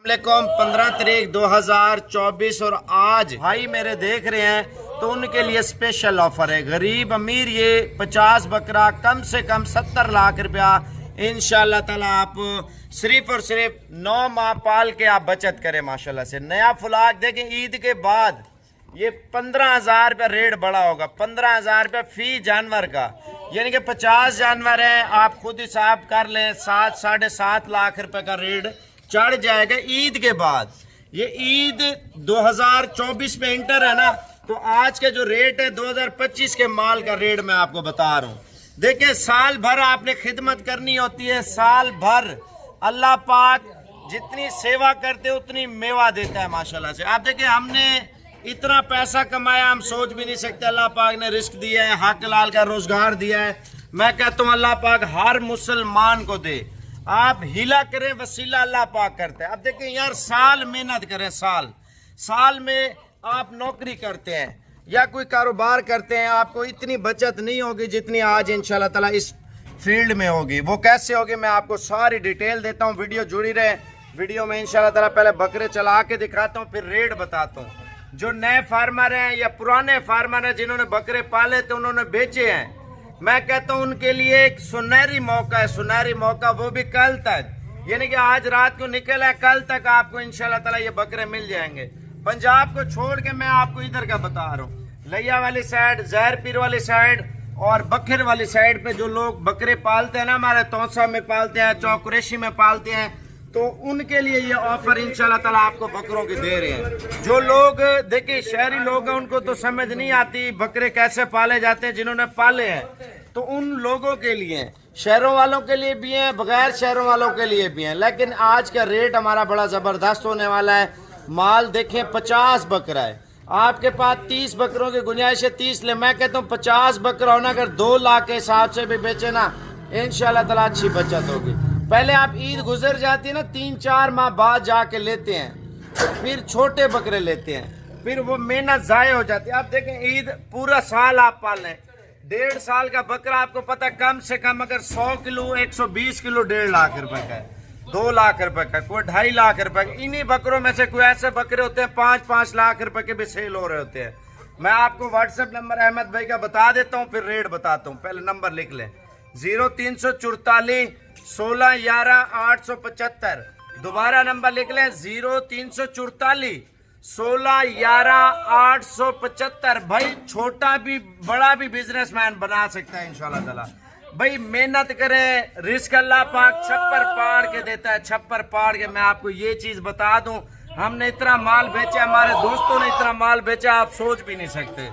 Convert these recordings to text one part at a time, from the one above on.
वालेकुम 15 तारीख 2024 और आज भाई मेरे देख रहे हैं तो उनके लिए स्पेशल ऑफर है। गरीब अमीर ये 50 बकरा कम से कम 70 लाख रुपया इंशाल्लाह ताला आप सिर्फ और सिर्फ 9 माह पाल के आप बचत करें माशाल्लाह से। नया फुलाक देखें ईद के बाद ये 15,000 रुपया रेट बड़ा होगा। 15,000 रुपया फी जानवर का, यानी कि 50 जानवर है, आप खुद हिसाब कर लें 7 साढ़े 7 लाख रुपए का रेट चढ़ जाएगा ईद के बाद। ये ईद 2024 में इंटर है ना, तो आज के जो रेट है 2025 के माल का रेट मैं आपको बता रहा हूँ। देखिए साल भर आपने खिदमत करनी होती है, साल भर अल्लाह पाक जितनी सेवा करते उतनी मेवा देता है माशाल्लाह से। आप देखिए हमने इतना पैसा कमाया हम सोच भी नहीं सकते। अल्लाह पाक ने रिस्क दिया है, हक लाल का रोजगार दिया है। मैं कहता हूँ अल्लाह पाक हर मुसलमान को दे। आप हिला करें वसीला अल्लाह पाक करते हैं। अब देखिए यार साल मेहनत करें, साल में आप नौकरी करते हैं या कोई कारोबार करते हैं, आपको इतनी बचत नहीं होगी जितनी आज इंशाल्लाह ताला इस फील्ड में होगी। वो कैसे होगी मैं आपको सारी डिटेल देता हूँ, वीडियो जुड़ी रहे। वीडियो में इंशाल्लाह ताला पहले बकरे चला के दिखाता हूँ, फिर रेट बताता हूँ। जो नए फार्मर हैं या पुराने फार्मर हैं जिन्होंने बकरे पाले थे उन्होंने बेचे हैं, मैं कहता हूं उनके लिए एक सुनहरी मौका है, सुनहरी मौका, वो भी कल तक, यानी कि आज रात को निकल है, कल तक आपको इंशाल्लाह ताला ये बकरे मिल जाएंगे। पंजाब को छोड़ के मैं आपको इधर का बता रहा हूँ, लिया वाली साइड, जहरपीर वाली साइड और बखर वाली साइड पे जो लोग बकरे पालते हैं ना, हमारे तौसा में पालते हैं, चौकुरेशी में पालते हैं, तो उनके लिए ये ऑफर इंशाल्लाह ताला आपको बकरों की दे रहे हैं। जो लोग देखिए शहरी लोग हैं उनको तो समझ नहीं आती बकरे कैसे पाले जाते हैं, जिन्होंने पाले हैं तो उन लोगों के लिए, शहरों वालों के लिए भी हैं, बगैर शहरों वालों के लिए भी हैं। लेकिन आज का रेट हमारा बड़ा जबरदस्त होने वाला है। माल देखें 50 बकरा है, आपके पास 30 बकरों की गुंजाइश है, 30 ले। मैं कहता हूँ 50 बकरा होना, अगर 2 लाख के हिसाब से भी बेचे ना इंशाल्लाह ताला अच्छी बचत होगी। पहले आप ईद गुजर जाती है ना, 3-4 माह बाद जाके लेते हैं, फिर छोटे बकरे लेते हैं, फिर वो मेहनत जाये हो जाती है। आप देखें ईद पूरा साल आप पाल लें, 1.5 साल का बकरा आपको पता कम से कम अगर 100 किलो 120 किलो 1.5 लाख रुपए का है, 2 लाख रुपए का, कोई 2.5 लाख रुपए का। इन्हीं बकरों में से कोई ऐसे बकरे होते हैं 5-5 लाख रुपए के भी सेल हो रहे होते हैं। मैं आपको व्हाट्सएप नंबर अहमद भाई का बता देता हूँ, फिर रेट बताता हूँ। पहले नंबर लिख लें 0344 16 11 875। दोबारा नंबर लिख लें 0344 16 11 875। भाई छोटा भी बड़ा भी बिजनेसमैन बना सकता है इंशाल्लाह ताला। भाई मेहनत करें, रिस्क अल्लाह पाक छप्पर पाड़ के देता है, छप्पर पाड़ के। मैं आपको ये चीज बता दूं, हमने इतना माल बेचा, हमारे दोस्तों ने इतना माल बेचा, आप सोच भी नहीं सकते।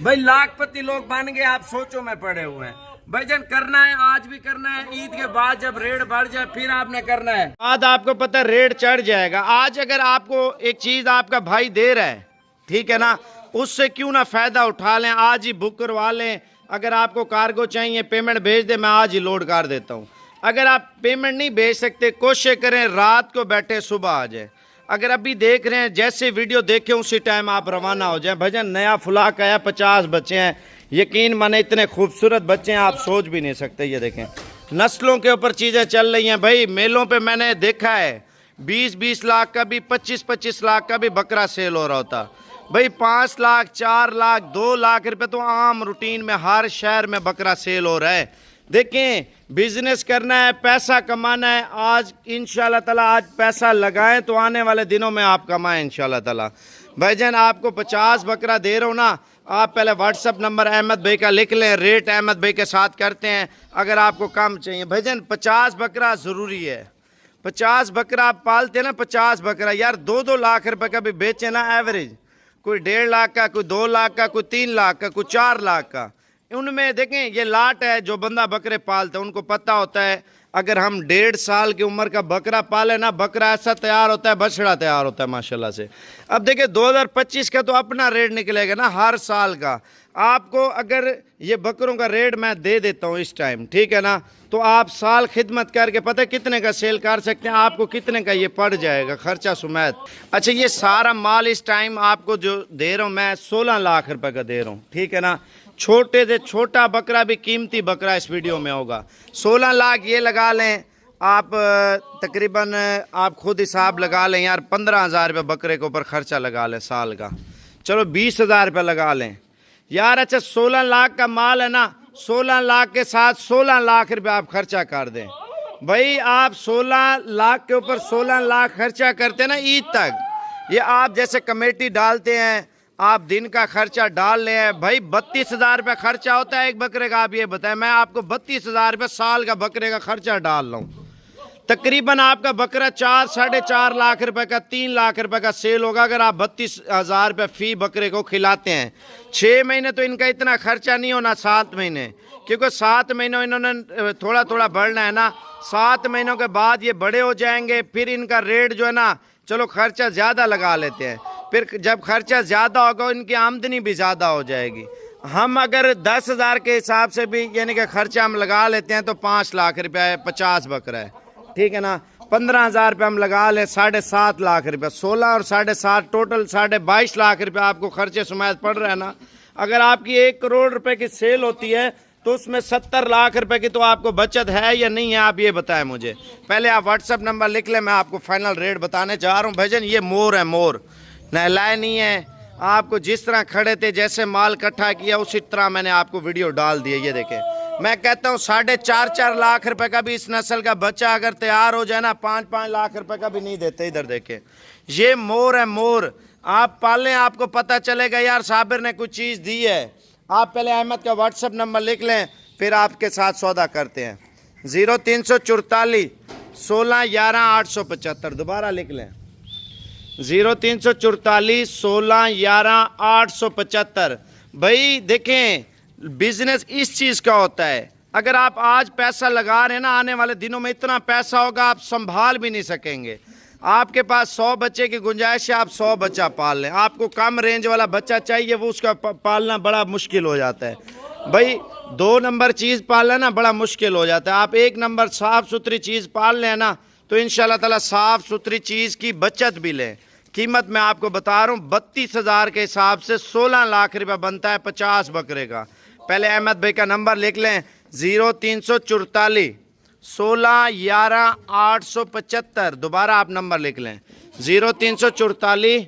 भाई लाखपति लोग बन गए, आप सोचो में पड़े हुए हैं। भाईजान करना है, आज भी करना है, ईद के बाद जब रेट बढ़ जाए फिर आपने करना है। आज आपको पता है रेट चढ़ जाएगा। आज अगर आपको एक चीज आपका भाई दे रहा है, ठीक है ना, उससे क्यों ना फायदा उठा लें, आज ही बुक करवा लें। अगर आपको कार्गो चाहिए पेमेंट भेज दे, मैं आज ही लोड कर देता हूँ। अगर आप पेमेंट नहीं भेज सकते, कोशिश करें रात को बैठे सुबह आ जाए। अगर अभी देख रहे हैं, जैसे वीडियो देखें उसी टाइम आप रवाना हो जाएं। भजन नया फुलाक आया, 50 बच्चे हैं, यकीन माने इतने खूबसूरत बच्चे हैं आप सोच भी नहीं सकते। ये देखें नस्लों के ऊपर चीज़ें चल रही हैं। भाई मेलों पे मैंने देखा है 20-20 लाख का भी, 25-25 लाख का भी बकरा सेल हो रहा होता। भाई 5 लाख 4 लाख 2 लाख रुपए तो आम रूटीन में हर शहर में बकरा सेल हो रहा है। देखें बिजनेस करना है, पैसा कमाना है। आज इंशाल्लाह ताला आज पैसा लगाएं तो आने वाले दिनों में आप कमाएं इंशाल्लाह ताला। भाईजान आपको 50 बकरा दे रहा हूँ ना, आप पहले व्हाट्सअप नंबर अहमद भाई का लिख लें, रेट अहमद भाई के साथ करते हैं। अगर आपको कम चाहिए भाईजान 50 बकरा ज़रूरी है। 50 बकरा आप पालते हैं ना, 50 बकरा यार 2-2 लाख रुपए का भी बेचे ना एवरेज, कोई 1.5 लाख का, कोई 2 लाख का, कोई 3 लाख का, कोई 4 लाख का। उनमें देखें ये लाट है जो बंदा बकरे पालता है, उनको पता होता है अगर हम 1.5 साल की उम्र का बकरा पाले ना, बकरा ऐसा तैयार होता है, बछड़ा तैयार होता है माशाल्लाह से। अब देखिए 2025 का तो अपना रेट निकलेगा ना हर साल का। आपको अगर ये बकरों का रेट मैं दे देता हूँ इस टाइम, ठीक है ना, तो आप साल खिदमत करके पता है कितने का सेल कर सकते हैं, आपको कितने का ये पड़ जाएगा खर्चा समेत। अच्छा ये सारा माल इस टाइम आपको जो दे रहा हूँ मैं 16 लाख रुपए का दे रहा हूँ, ठीक है ना। छोटे से छोटा बकरा भी कीमती बकरा इस वीडियो में होगा। 16 लाख ये लगा लें आप तकरीबन आप खुद हिसाब लगा लें यार, 15,000 रुपये बकरे के ऊपर खर्चा लगा लें साल का, चलो 20,000 रुपये लगा लें यार। अच्छा 16 लाख का माल है ना, 16 लाख के साथ 16 लाख रुपये आप खर्चा कर दें भाई। आप 16 लाख के ऊपर 16 लाख खर्चा करते हैं ना ईद तक, ये आप जैसे कमेटी डालते हैं, आप दिन का खर्चा डाल लें भाई, 32,000 रुपये खर्चा होता है एक बकरे का। आप ये बताएं, मैं आपको 32,000 रुपये साल का बकरे का खर्चा डाल रहा हूँ। तकरीबन आपका बकरा 4 साढ़े 4 लाख रुपए का, 3 लाख रुपए का सेल होगा अगर आप 32,000 रुपये फी बकरे को खिलाते हैं। 6 महीने तो इनका इतना खर्चा नहीं होना, 7 महीने, क्योंकि 7 महीनों इन्होंने थोड़ा थोड़ा बढ़ना है ना। 7 महीनों के बाद ये बड़े हो जाएंगे, फिर इनका रेट जो है ना, चलो खर्चा ज़्यादा लगा लेते हैं, फिर जब खर्चा ज़्यादा होगा इनकी आमदनी भी ज़्यादा हो जाएगी। हम अगर 10,000 के हिसाब से भी यानी कि खर्चा हम लगा लेते हैं तो 5 लाख रुपया है, 50 बकरा है, ठीक है ना। 15,000 रुपये हम लगा लें, 7.5 लाख रुपये, 16 और 7.5 टोटल 22.5 लाख रुपये आपको खर्चे सुमायत पड़ रहा है ना। अगर आपकी 1 करोड़ रुपए की सेल होती है तो उसमें 70 लाख रुपए की तो आपको बचत है या नहीं है, आप ये बताएं मुझे। पहले आप व्हाट्सअप नंबर लिख लें, मैं आपको फाइनल रेट बताने जा रहा हूँ। भाईजान ये मोर है, मोर नहलाए नहीं है, आपको जिस तरह खड़े थे जैसे माल इकट्ठा किया उसी तरह मैंने आपको वीडियो डाल दिया। ये देखें, मैं कहता हूँ 4.5 लाख रुपए का भी इस नस्ल का बच्चा अगर तैयार हो जाए ना, 5 लाख रुपए का भी नहीं देते। इधर देखें, ये मोर है, मोर आप पालें, आपको पता चलेगा यार साबिर ने कुछ चीज़ दी है। आप पहले अहमद का व्हाट्सअप नंबर लिख लें, फिर आपके साथ सौदा करते हैं। 0344 16 11 875, दोबारा लिख लें 0344 16 11 875। भाई देखें, बिजनेस इस चीज़ का होता है, अगर आप आज पैसा लगा रहे हैं ना, आने वाले दिनों में इतना पैसा होगा आप संभाल भी नहीं सकेंगे। आपके पास 100 बच्चे की गुंजाइश है, आप 100 बच्चा पाल लें। आपको कम रेंज वाला बच्चा चाहिए, वो उसका पालना बड़ा मुश्किल हो जाता है। भाई 2 नंबर चीज़ पालना ना बड़ा मुश्किल हो जाता है। आप 1 नंबर साफ़ सुथरी चीज़ पाल लें ना, तो इंशाल्लाह ताला साफ़ सुथरी चीज़ की बचत भी लें। कीमत मैं आपको बता रहा हूँ, 32,000 के हिसाब से 16 लाख रुपया बनता है 50 बकरे का। पहले अहमद भाई का नंबर लिख लें 0344 16 11 875, दोबारा आप नंबर लिख लें 0344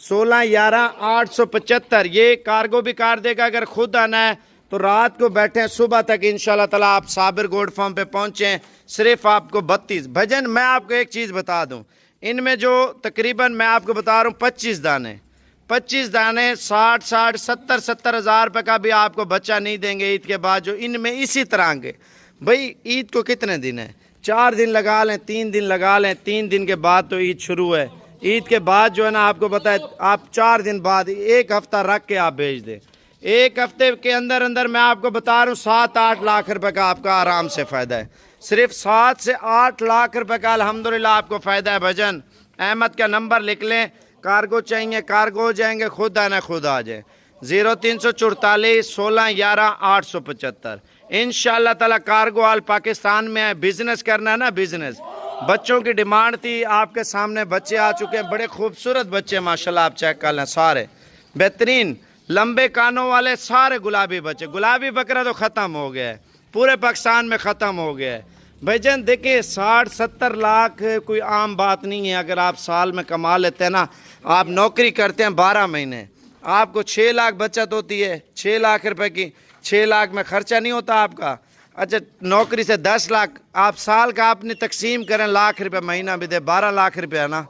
16 11 875। ये कार्गो भी कार देगा, अगर खुद आना है तो रात को बैठे सुबह तक इंशाल्लाह ताला आप साबिर गोड फार्म पे पहुँचें। सिर्फ आपको 32 भजन। मैं आपको एक चीज़ बता दूं, इनमें जो तकरीबन मैं आपको बता रहा हूँ 25 दाने 60 70 हज़ार रुपये का भी आपको बच्चा नहीं देंगे ईद के बाद। जो इनमें इसी तरह के, भाई ईद को कितने दिन है, 4 दिन लगा लें, 3 दिन लगा लें, 3 दिन के बाद तो ईद शुरू है। ईद के बाद जो है ना, आपको पता है आप 4 दिन बाद 1 हफ्ता रख के आप भेज दें। 1 हफ्ते के अंदर अंदर मैं आपको बता रहा हूँ 7-8 लाख रुपए का आपका आराम से फ़ायदा है। सिर्फ 7 से 8 लाख रुपए का अल्हम्दुलिल्लाह आपको फ़ायदा है। भजन अहमद का नंबर लिख लें, कार्गो चाहिए कार्गो हो जाएंगे, खुद आना खुद आ जाए। 0344 16 11 875। इंशाअल्लाह ताला कार्गो आल पाकिस्तान में है। बिजनेस करना है ना, बिजनेस। बच्चों की डिमांड थी, आपके सामने बच्चे आ चुके हैं, बड़े खूबसूरत बच्चे माशाल्लाह, आप चेक कर लें, सारे बेहतरीन लंबे कानों वाले, सारे गुलाबी बच्चे। गुलाबी बकरा तो ख़त्म हो गया है, पूरे पाकिस्तान में ख़त्म हो गया है। भाईजान देखिए 60-70 लाख कोई आम बात नहीं है। अगर आप साल में कमा लेते हैं ना, आप नौकरी करते हैं 12 महीने, आपको 6 लाख बचत होती है, 6 लाख रुपए की। 6 लाख में खर्चा नहीं होता आपका। अच्छा नौकरी से 10 लाख, आप साल का आपने तकसीम करें, लाख रुपये महीना भी दे, 12 लाख रुपया ना,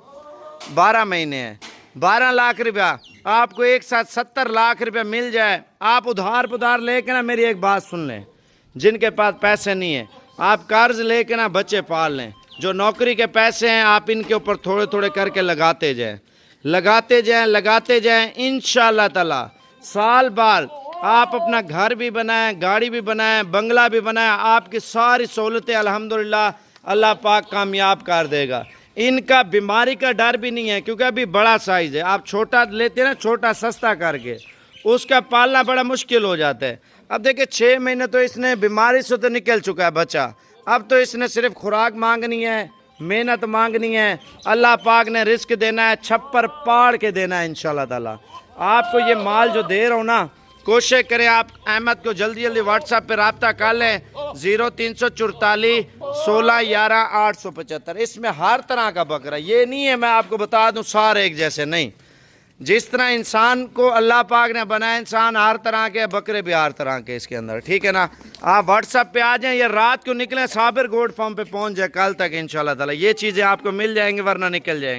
12 महीने हैं, 12 लाख रुपया। आपको एक साथ 70 लाख रुपया मिल जाए, आप उधार पुधार लेके ना, मेरी एक बात सुन लें, जिनके पास पैसे नहीं है आप कर्ज लेके ना बच्चे पाल लें। जो नौकरी के पैसे हैं आप इनके ऊपर थोड़े थोड़े करके लगाते जाएं, लगाते जाएं, लगाते जाएं। इंशाअल्लाह ताला साल बाद आप अपना घर भी बनाएं, गाड़ी भी बनाएं, बंगला भी बनाएं, आपकी सारी सहूलतें अल्हम्दुलिल्लाह अल्लाह पाक कामयाब कर देगा। इनका बीमारी का डर भी नहीं है, क्योंकि अभी बड़ा साइज़ है। आप छोटा लेते हैं ना, छोटा सस्ता करके, उसका पालना बड़ा मुश्किल हो जाता है। अब देखिए 6 महीने तो इसने बीमारी से तो निकल चुका है बच्चा, अब तो इसने सिर्फ खुराक मांगनी है, मेहनत मांगनी है, अल्लाह पाक ने रिस्क देना है, छप्पर पाड़ के देना है इंशाल्लाह ताला। आपको ये माल जो दे रहा हूँ ना, कोशिश करें आप अहमद को जल्दी जल्दी व्हाट्सएप पे रब्ता कर लें 0344 16 11 875। इसमें हर तरह का बकरा, ये नहीं है मैं आपको बता दूं सारे एक जैसे नहीं। जिस तरह इंसान को अल्लाह पाक ने बनाया, इंसान हर तरह के, बकरे भी हर तरह के इसके अंदर, ठीक है ना। आप व्हाट्सएप पे आ जाएं, ये रात को निकलें साबिर गोड फार्म पे पहुंच जाए, कल तक इंशाल्लाह ताला ये चीज़ें आपको मिल जाएंगी, वरना निकल जाएंगी।